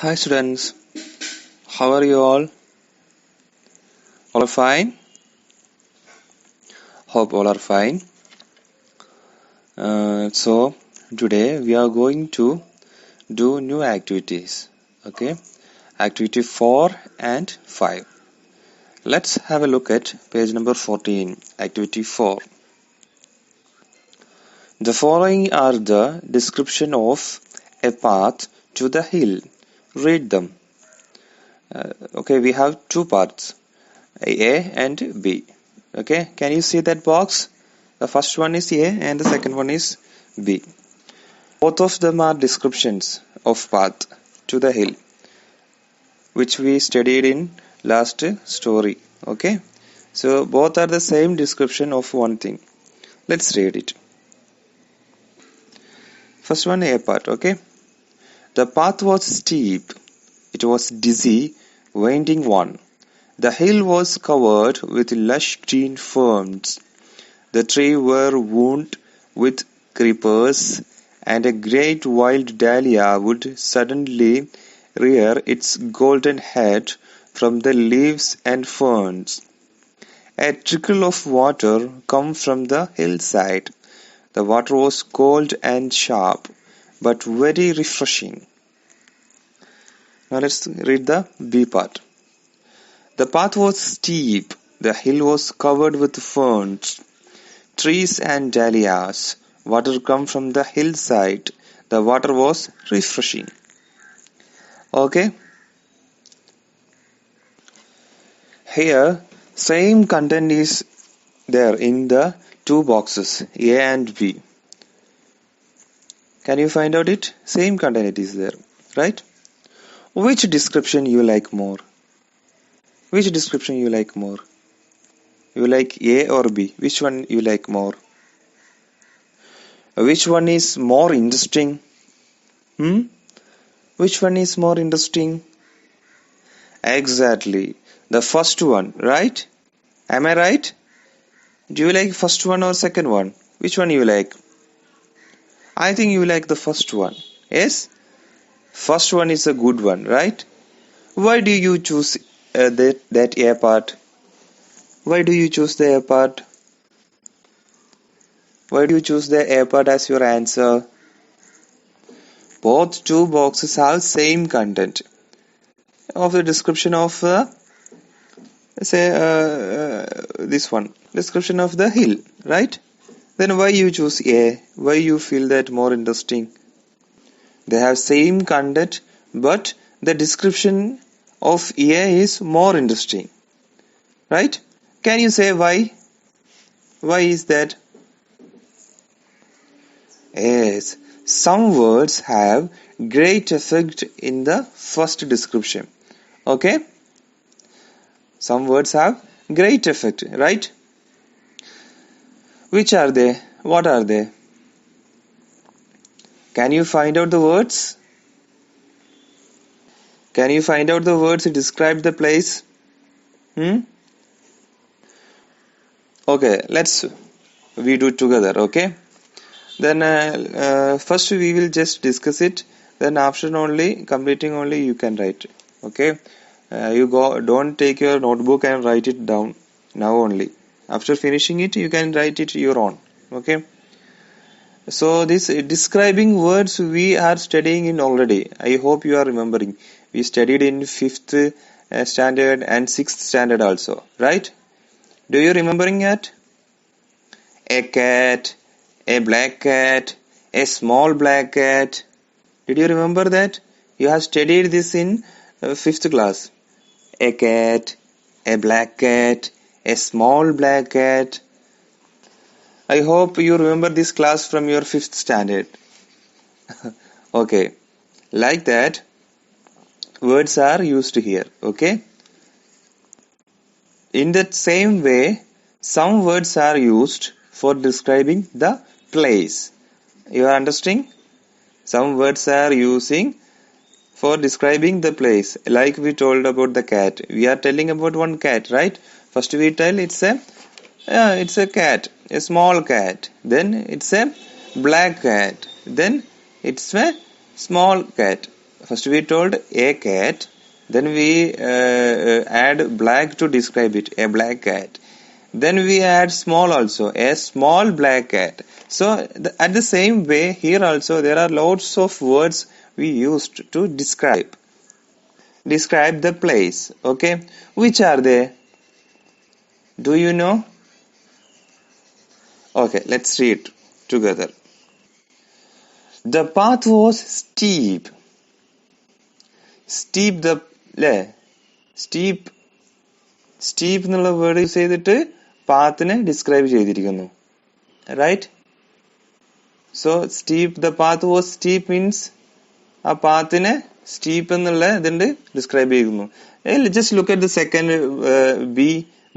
Hi students, how are you all? All are fine? Hope all are fine. So today we are going to do new activities. Okay, activity 4 and 5. Let's have a look at page number 14, activity 4. The following are the description of a path to the hill. Read them. Okay, we have two parts, A and B. Okay, can you see that box? The first one is A and the second one is B. Both of them are descriptions of path to the hill, which we studied in last story. Okay, so both are the same description of one thing. Let's read it. First one, A part. Okay, the path was steep. It was dizzy, winding one. The hill was covered with lush green ferns. The trees were wound with creepers, and a great wild dahlia would suddenly rear its golden head from the leaves and ferns. A trickle of water came from the hillside. The water was cold and sharp, but very refreshing. Now let's read the B part. The path was steep. The hill was covered with ferns, trees and dahlias. Water came from the hillside. The water was refreshing. Okay. Here, same content is there in the two boxes, A and B. Can you find out it? Same content it is there, right? Which description you like more? Which description you like more? You like A or B? Which one you like more? Which one is more interesting? Which one is more interesting? Exactly. The first one, right? Am I right? Do you like first one or second one? Which one you like? I think you like the first one. Yes? First one is a good one, right? Why do you choose that A part? Why do you choose the A part? Why do you choose the A part as your answer? Both two boxes have same content of the description of this one, description of the hill, right? Then why you choose A? Why you feel that more interesting? They have same content, but the description of A is more interesting, right? Can you say why? Why is that? Yes, some words have great effect in the first description. Okay? Some words have great effect, right? Which are they? What are they? Can you find out the words? Can you find out the words to describe the place? Okay, we do it together, okay? Then first we will just discuss it. Then after completing only you can write. Okay, don't take your notebook and write it down now only. After finishing it, you can write it your own. Okay. So this describing words we are studying in already. I hope you are remembering. We studied in 5th standard and 6th standard also, right? Do you remembering it? A cat, a black cat, a small black cat. Did you remember that? You have studied this in 5th class. A cat, a black cat, a small black cat. I hope you remember this class from your 5th standard. Okay. Like that, words are used here. Okay. In that same way, some words are used for describing the place. You are understanding? Some words are using for describing the place. Like we told about the cat. We are telling about one cat, right? First we tell it's a cat, a small cat. Then it's a black cat. Then it's a small cat. First we told a cat, then we add black to describe it, a black cat. Then we add small also, a small black cat. So at the same way, here also there are lots of words we used to describe the place. Okay, which are they? Do you know? Okay, let's read together. The path was steep. Steep the steep എന്നുള്ള word use ചെയ്തിട്ട് പാത്തിനെ describe ചെയ്തിരിക്കുന്നു. Right? So steep, the path was steep means ആ പാത്തിനെ steep എന്നുള്ള ഇതുണ്ട് describe ചെയ്യുന്നു. Just look at the second B,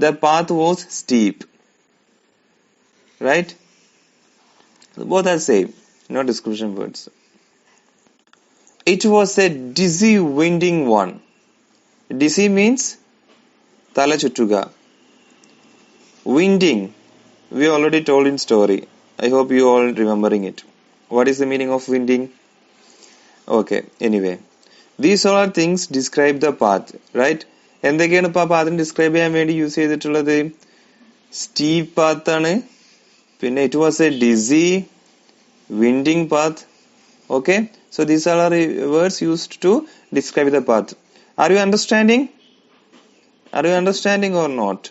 the path was steep. Right? Both are same, no description words. It was a dizzy, winding one. Dizzy means tala chuttuga. Winding, we already told in story. I hope you all remembering it. What is the meaning of winding? Okay, anyway. These all are things describe the path, right? എന്തൊക്കെയാണ് ഇപ്പൊ ആ പാത്തിനെ describe ചെയ്യാൻ വേണ്ടി use ചെയ്തിട്ടുള്ളത്? Steep path ആണ്, പിന്നെ it was a dizzy, winding path. Okay, so these are words used to describe the path. Are you understanding? Are you understanding or not?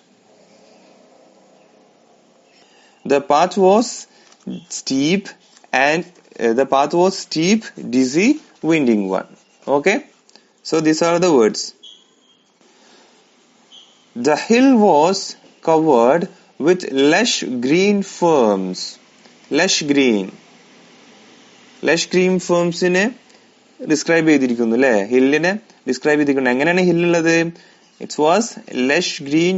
The path was steep and dizzy, winding one. Okay, so these are the words. The hill was covered with lush green ferns. Lush green ഫേംസിനെ describe ചെയ്തിരിക്കുന്നു അല്ലെ, ഹില്ലിനെ describe ചെയ്തിരിക്കുന്നു. എങ്ങനെയാണ് ഹില്ലുള്ളത്? It was lush green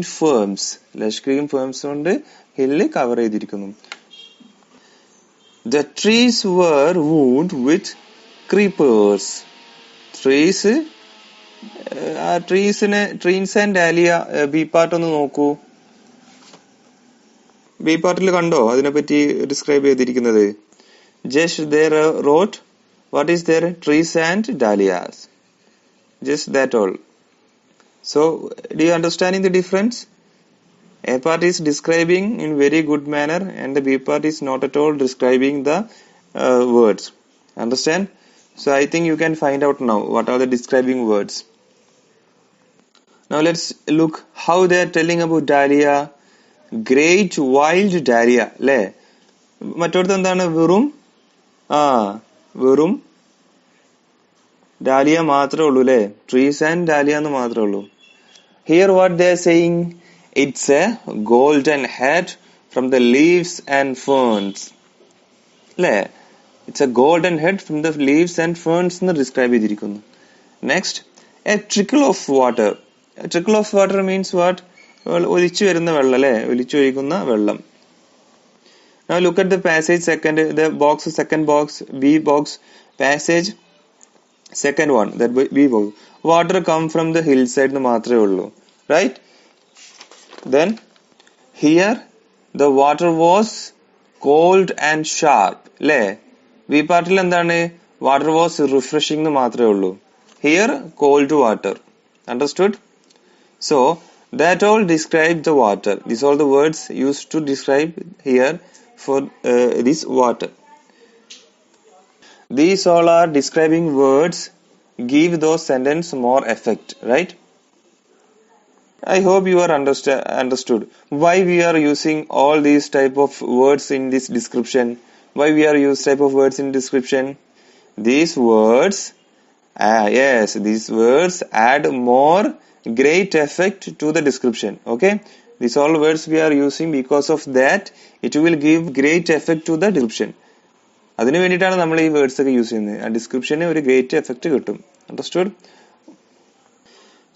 ferns കൊണ്ട് hill cover ചെയ്തിരിക്കുന്നു. The trees were wood with creepers. Trees and dahlia B part ഒന്ന് നോക്കൂ. ബി പാർട്ടിൽ കണ്ടോ അതിനെപ്പറ്റി ഡിസ്ക്രൈബ് ചെയ്തിരിക്കുന്നത്? Just there wrote what is there? Trees and dahlias. Just that all. So do you understanding the difference? A part is describing in very good manner and the B part is not at all describing the words. Understand? So I think you can find out now what are the describing words. Now let's look how they are telling about dahlia. Great wild dahlia. Le മറ്റോടത്ത് എന്താണ്? വെറും dahlia മാത്രമേ ഉള്ളൂ അല്ലെ, trees and dahlia എന്ന് മാത്രമേ ഉള്ളൂ. Here what they are saying, it's a golden head from the leaves and ferns അല്ലെ. It's a golden head from the leaves and ferns എന്ന് ഡിസ്ക്രൈബ് ചെയ്തിരിക്കുന്നു. Next, a trickle of water. Trickle of water means what? ഒലിച്ചു വരുന്ന വെള്ളം അല്ലെ, ഒലിച്ചൊഴിക്കുന്ന വെള്ളം. Now look at the passage second box, B box, passage second one, that B box. Water come from the hillside എന്ന് മാത്രമേ ഉള്ളൂ, right? Then here the water was cold and sharp, അല്ലേ? B പാർട്ടിൽ എന്താണ്? Water was refreshing എന്ന് മാത്രമേ ഉള്ളൂ. Here cold water. Understood? So that all describe the water. These are the words used to describe here for this water. These all are describing words, give those sentence more effect, right? I hope you are understood why we are using all these type of words in this description. Why we are use type of words in description? These words these words add more great effect to the description. Okay, these all words we are using, because of that it will give great effect to the description. അതിനു വേണ്ടിയിട്ടാണ് നമ്മൾ ഈ words ഒക്കെ use ചെയ്യുന്നത്. ആ ഡിസ്ക്രിപ്ഷന് ഒരു great effect കിട്ടും. Understood?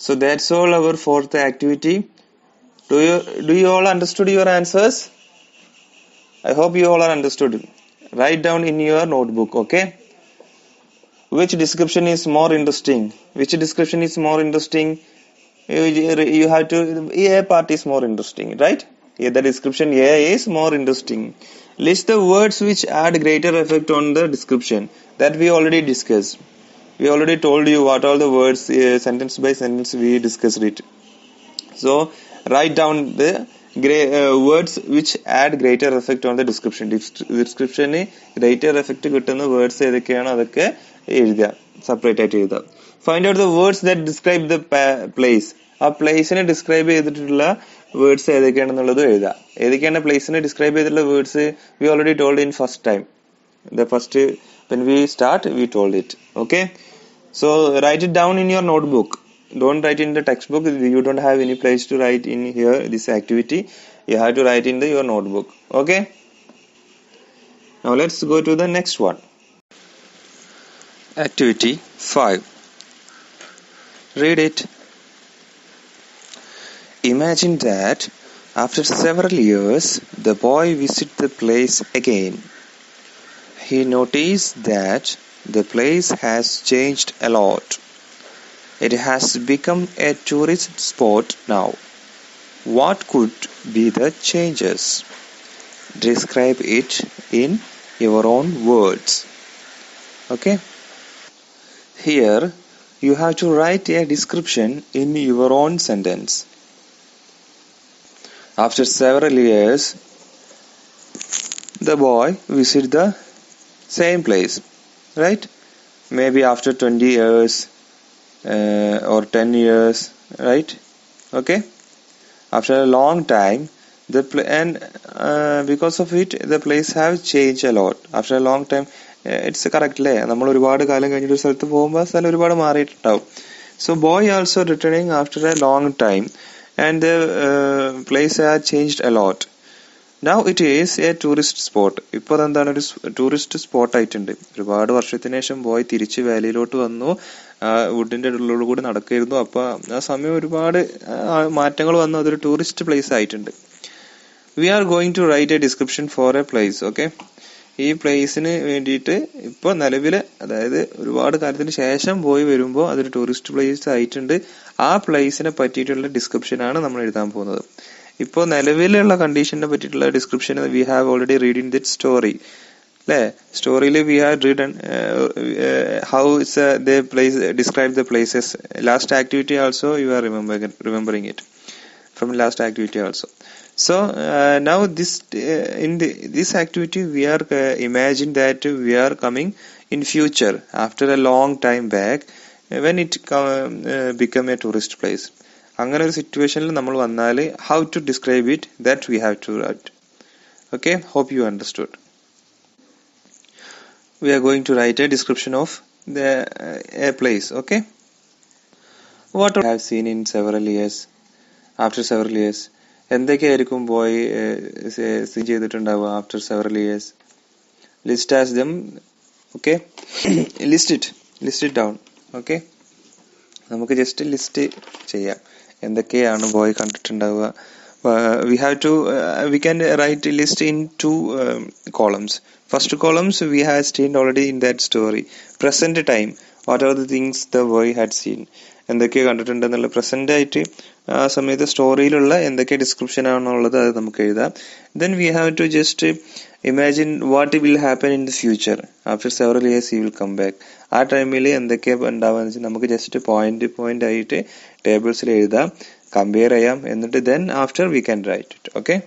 So that's all our fourth activity. Do you all understood your answers? I hope you all are understood. Write down in your notebook, okay? Which description is more interesting? Which description is more interesting? You have to, A part is more interesting, right? The description A is more interesting. List the words which add greater effect on the description, that we already discussed. We already told you what all the words, sentence by sentence we discussed it. So write down the words which add greater effect on the description. Description greater effect കിട്ടുന്ന words ഏതൊക്കെയാണോ അതൊക്കെ എഴുതുക, separate ആയിട്ട് എഴുതുക. Find out the words that describe the place. ആ പ്ലേസിനെ describe ചെയ്തിട്ടുള്ള words ഏതൊക്കെയാണെന്നുള്ളത് എഴുതുക. ഏതൊക്കെയാണ് പ്ലേസിനെ describe ചെയ്തിട്ടുള്ള words? We already told in first time. The first when we start we told it. Okay, so write it down in your notebook. Don't write in the textbook. You don't have any place to write in here this activity. You have to write in your notebook. Okay, now let's go to the next one. Activity 5. Read it. Imagine that after several years the boy visits the place again. He noticed that the place has changed a lot. It has become a tourist spot now. What could be the changes? Describe it in your own words. Okay? Here you have to write a description in your own sentence. After several years, the boy visited the same place, right? Maybe after 20 years or 10 years, right? Okay, after a long time because of it the place have changed a lot. After a long time, it's correct അല്ലേ? നമ്മൾ ഒരുപാട് കാലം കഴിഞ്ഞിട്ട് ഒരു സ്ഥലത്ത് പോകുമ്പോൾ സ്ഥലം ഒരുപാട് മാറിയിട്ടുണ്ടാവും. So boy also returning after a long time and the place has changed a lot. Now it is a tourist spot. ഇപ്പോൾ അതെന്താണ്, ഒരു ടൂറിസ്റ്റ് സ്പോട്ട് ആയിട്ടുണ്ട്. ഒരുപാട് വർഷത്തിന് ശേഷം പോയി തിരിച്ച് വാലിയിലോട്ട് വന്നു, വുഡിന്റെ ഉള്ളിലൂടെ കൂടി നടക്കായിരുന്നു. അപ്പൊ ആ സമയം ഒരുപാട് മാറ്റങ്ങൾ വന്നു, അതൊരു ടൂറിസ്റ്റ് പ്ലേസ് ആയിട്ടുണ്ട്. We are going to write a description for a place. Okay, ഈ പ്ലേസിന് വേണ്ടിയിട്ട് ഇപ്പൊ നിലവില്, അതായത് ഒരുപാട് കാലത്തിന് ശേഷം പോയി വരുമ്പോൾ അതൊരു ടൂറിസ്റ്റ് പ്ലേസ് ആയിട്ടുണ്ട്. ആ പ്ലേസിനെ പറ്റിയിട്ടുള്ള ഡിസ്ക്രിപ്ഷൻ ആണ് നമ്മൾ എഴുതാൻ പോകുന്നത്. ഇപ്പോൾ നിലവിലുള്ള കണ്ടീഷനെ പറ്റിയിട്ടുള്ള description we have already read in that story അല്ലേ? സ്റ്റോറിയിൽ we have read how it's the place, describe the places. Last activity also you are remembering it from last activity also. So now this activity we are imagine that we are coming in future after a long time back when it become a tourist place. അങ്ങനെ ഒരു സിറ്റുവേഷനിൽ നമ്മൾ വന്നാൽ how to describe it, that we have to write. Okay, hope you understood. We are going to write a description of a place. Okay, what I have seen in several years, after several years. എന്തൊക്കെയായിരിക്കും പോയി seen ചെയ്തിട്ടുണ്ടാവുക after several years? List as them. Okay, list it down. Okay, നമുക്ക് just list ചെയ്യാം എന്തൊക്കെയാണ് boy കണ്ടിട്ടുണ്ടാവുക. we can write a list in two columns. First columns we have seen already in that story. Present time, what are the things the boy had seen, എന്തൊക്കെ കണ്ടിട്ടുണ്ടെന്നുള്ള present ആയിട്ട് ആ സമയത്ത് സ്റ്റോറിയിലുള്ള എന്തൊക്കെ description ആണെന്നുള്ളത് അത് നമുക്ക് എഴുതാം. Then we have to just imagine what will happen in the future. After several years he will come back. ആ ടൈമിൽ എന്തൊക്കെ ഉണ്ടാവുകയെന്ന് വെച്ചാൽ നമുക്ക് ജസ്റ്റ് പോയിന്റ് ആയിട്ട് ടേബിൾസിൽ എഴുതാം, കമ്പയർ ചെയ്യാം, എന്നിട്ട് then after we can write it. Okay,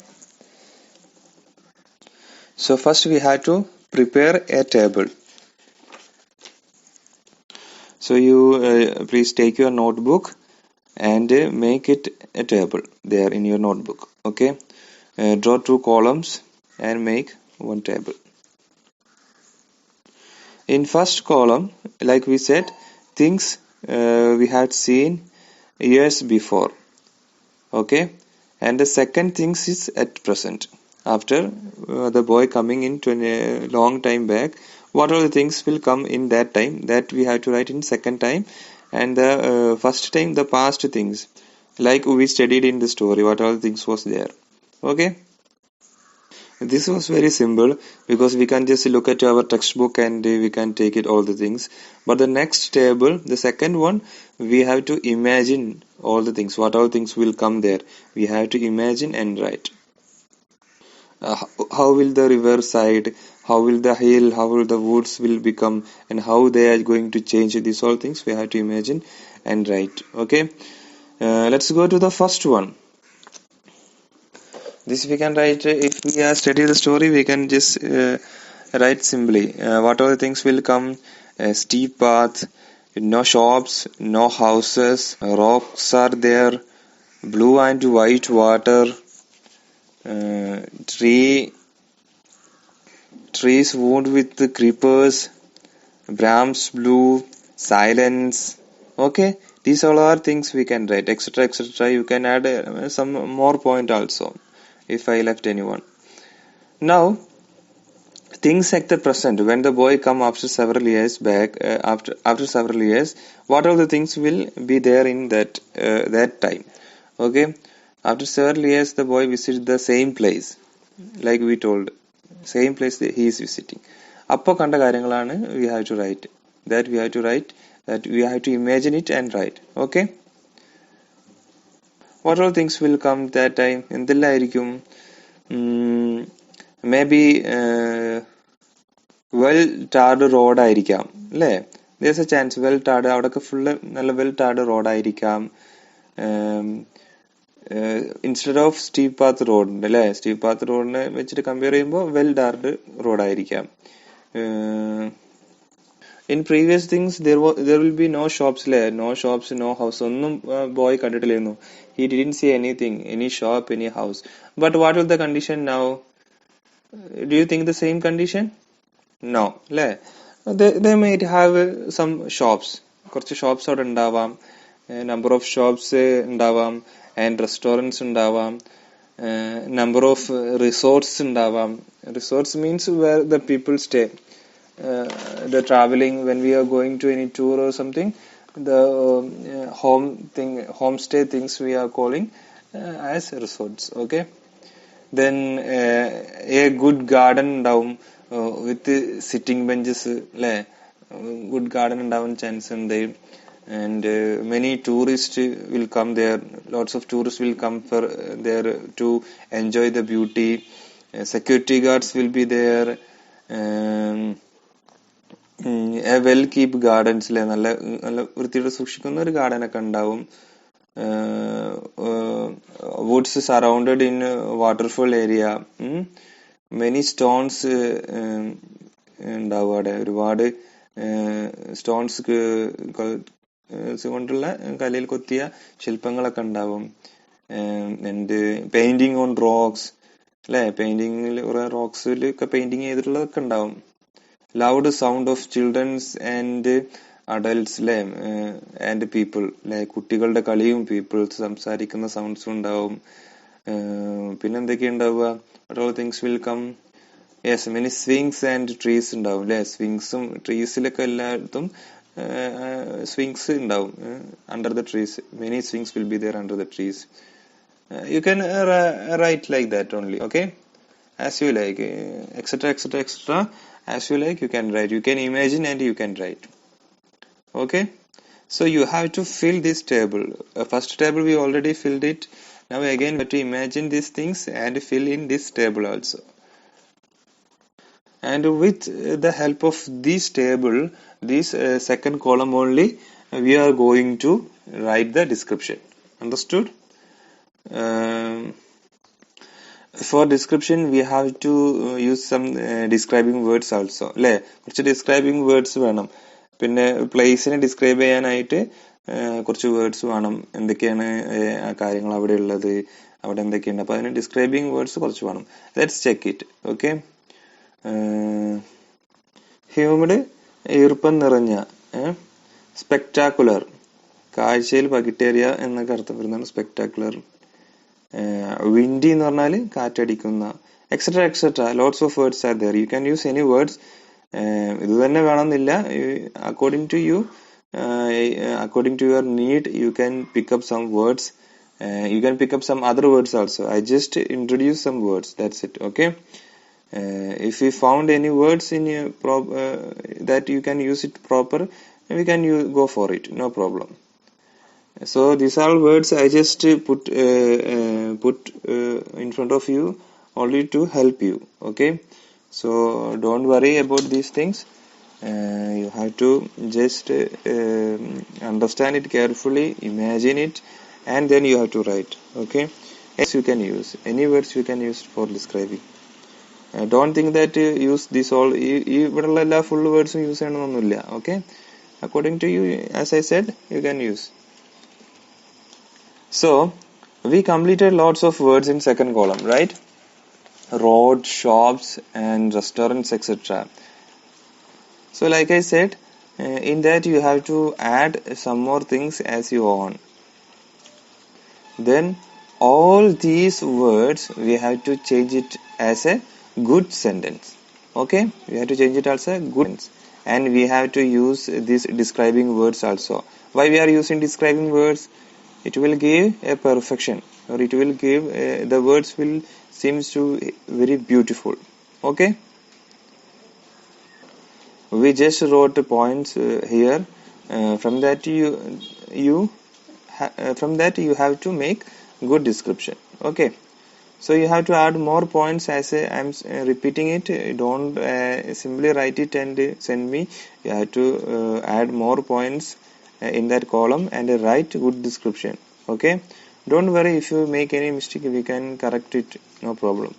so first we have to prepare a table. So you please take your notebook and make it a table there in your notebook. Okay, draw two columns and make one table. In first column, like we said, things we had seen years before. Okay, and the second things is at present. After the boy coming in to a long time back, what are the things will come in that time, that we have to write in second time. And the first time, the past things, like we studied in the story, what all things was there. Okay, this was very simple because we can just look at our textbook and we can take it all the things. But the next table, the second one, we have to imagine all the things, what all things will come there. We have to imagine and write. How will the river side, how will the hill, how will the woods will become, and how they are going to change. These all things we have to imagine and write. Okay, let's go to the first one. This we can write, if we are study the story, we can just write simply. What all the things will come? Steep path, no shops, no houses, rocks are there, blue and white water, tree trees wound with the creepers, Brahms blue, silence. Okay, these all are things we can write, etc. etc. You can add some more point also if I left anyone. Now, things at the present, when the boy come after several years back, after several years, what are the things will be there in that time? Okay, after several years, the boy visits the same place, like we told, same place that he is visiting. അപ്പോൾ കണ്ട കാര്യങ്ങളാണ് we have to write. That we have to write. That we have to imagine it and write. Okay. What all things will come that time? എന്തെല്ലാമായിരിക്കും? Maybe well tarred road ആയിരിക്കാം, അല്ലേ? There's a chance well tarred, അവിടെയൊക്കെ full നല്ല well tarred road ആയിരിക്കാം. Instead of steep path road ഉണ്ട് അല്ലേ? Steep path റോഡിനെ വെച്ചിട്ട് compare ചെയ്യുമ്പോൾ well ടാർഡ് road ആയിരിക്കാം. In previous things there will be no shops അല്ലേ? നോ ഷോപ്സ്, നോ ഹൗസ്, ഒന്നും boy കണ്ടിട്ടില്ലായിരുന്നു. He didn't see anything, any shop, any house. But what is the condition now? Do you think the same condition? No, അല്ലേ? They might have some shops. കുറച്ച് shops അവിടെ ഉണ്ടാവാം, number of shops ഉണ്ടാവാം, and restaurants ഉണ്ടാവാം, number of resorts ഉണ്ടാവാം. Resorts means where the people stay. The traveling, when we are going to any tour or something, the homestay things we are calling as resorts. Okay, then a good garden ഉണ്ടാവും with sitting benches അല്ലേ? Good garden ഉണ്ടാവാൻ chance ഉണ്ട്. And many tourists will come there. Lots of tourists will come for there to enjoy the beauty. Security guards will be there. A well keep gardens അല്ലേ? നല്ല നല്ല വൃത്തിയോടെ സൂക്ഷിക്കുന്ന ഒരു garden ഒക്കെ ഉണ്ടാവും. Woods surrounded in waterfall area. Many stones ഉണ്ടാവും അവിടെ. ഒരുപാട് സ്റ്റോൺസ് കൊണ്ടുള്ള കല്ലിൽ കൊത്തിയ ശില്പങ്ങളൊക്കെ ഉണ്ടാവും. ആൻഡ് പെയിന്റിങ് ഓൺ റോക്സ് അല്ലെ? പെയിന്റിങ്ങിൽ കുറെ റോക്സിലൊക്കെ പെയിന്റിങ് ചെയ്തിട്ടുള്ളതൊക്കെ ഉണ്ടാവും. Loud sound of childrens and adults അല്ലെ? ആൻഡ് പീപ്പിൾ അല്ലെ? കുട്ടികളുടെ കളിയും പീപ്പിൾസ് സംസാരിക്കുന്ന സൗണ്ട്സും ഉണ്ടാവും. പിന്നെന്തൊക്കെ ഉണ്ടാവുക? All things will come. Yes, many swings and trees ഉണ്ടാവും അല്ലെ? സ്വിങ്സും ട്രീസിലൊക്കെ എല്ലായിടത്തും swings ഉണ്ടാവും. Under the trees, many swings will be there under the trees. You can write like that only. Okay, as you like, etc etc etc, as you like you can write. You can imagine and you can write. Okay, so you have to fill this table. First table we already filled it. Now again we have to imagine these things and fill in this table also. And with the help of this table, this second column only, we are going to write the description. Understood? For description we have to use some describing words also അല്ലേ? കുറച്ച് describing words വേണം. പിന്നെ പ്ലേസിനെ describe ചെയ്യാനായിട്ട് കുറച്ച് words വേണം. എന്തൊക്കെയാണ് കാര്യങ്ങൾ അവിടെ ഉള്ളത്, അവിടെ എന്തൊക്കെയുണ്ട്, അപ്പൊ അതിന് ഡിസ്ക്രൈബിങ് വേർഡ്സ് കുറച്ച് വേണം. Let's check it. Okay, humid ഈർപ്പം നിറഞ്ഞ, സ്പെക്ടാക്കുലർ കാഴ്ചയിൽ പകിട്ടേറിയ എന്നൊക്കെ അർത്ഥം വരുന്നതാണ് സ്പെക്ടാക്കുലർ. വിൻഡി എന്ന് പറഞ്ഞാൽ കാറ്റടിക്കുന്ന, etcetera etcetera. Lots of words are there. You can use any words. ഇത് തന്നെ വേണമെന്നില്ല. According to you, according to your need, you can pick up some words. You can pick up some other words also. I just introduce some words, that's it. Okay, if we found any words in that you can use it proper, we can go for it, no problem. So these are words I just put in front of you only to help you. Okay, So don't worry about these things. You have to just understand it carefully, imagine it, and then you have to write. Okay. Yes, you can use any words you can use for describing. Don't think that use this all. ഇവിടെയുള്ള എല്ലാ full words use ചെയ്യണമെന്നൊന്നുമില്ല. Okay. According to you, as I said, you can use. So we completed lots of words in second column, right? Road, shops, and restaurants, etc. So like I said, in that you have to add some more things as you own. Then all these words we have to change it as a good sentence. Okay, we have to change it as a good sentence, and we have to use these describing words also. Why we are using describing words? It will give a perfection, or it will give the words will seems to very beautiful. Okay, we just wrote the points here. From that from that you have to make good description. Okay, so you have to add more points as I'm repeating it. Don't simply write it and send me. You have to add more points in that column and write good description. Okay, don't worry, if you make any mistake we can correct it, no problem.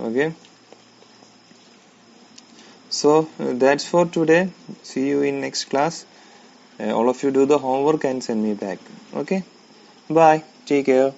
Okay, so that's for today. See you in next class. All of you do the homework and send me back. Okay, bye, take care.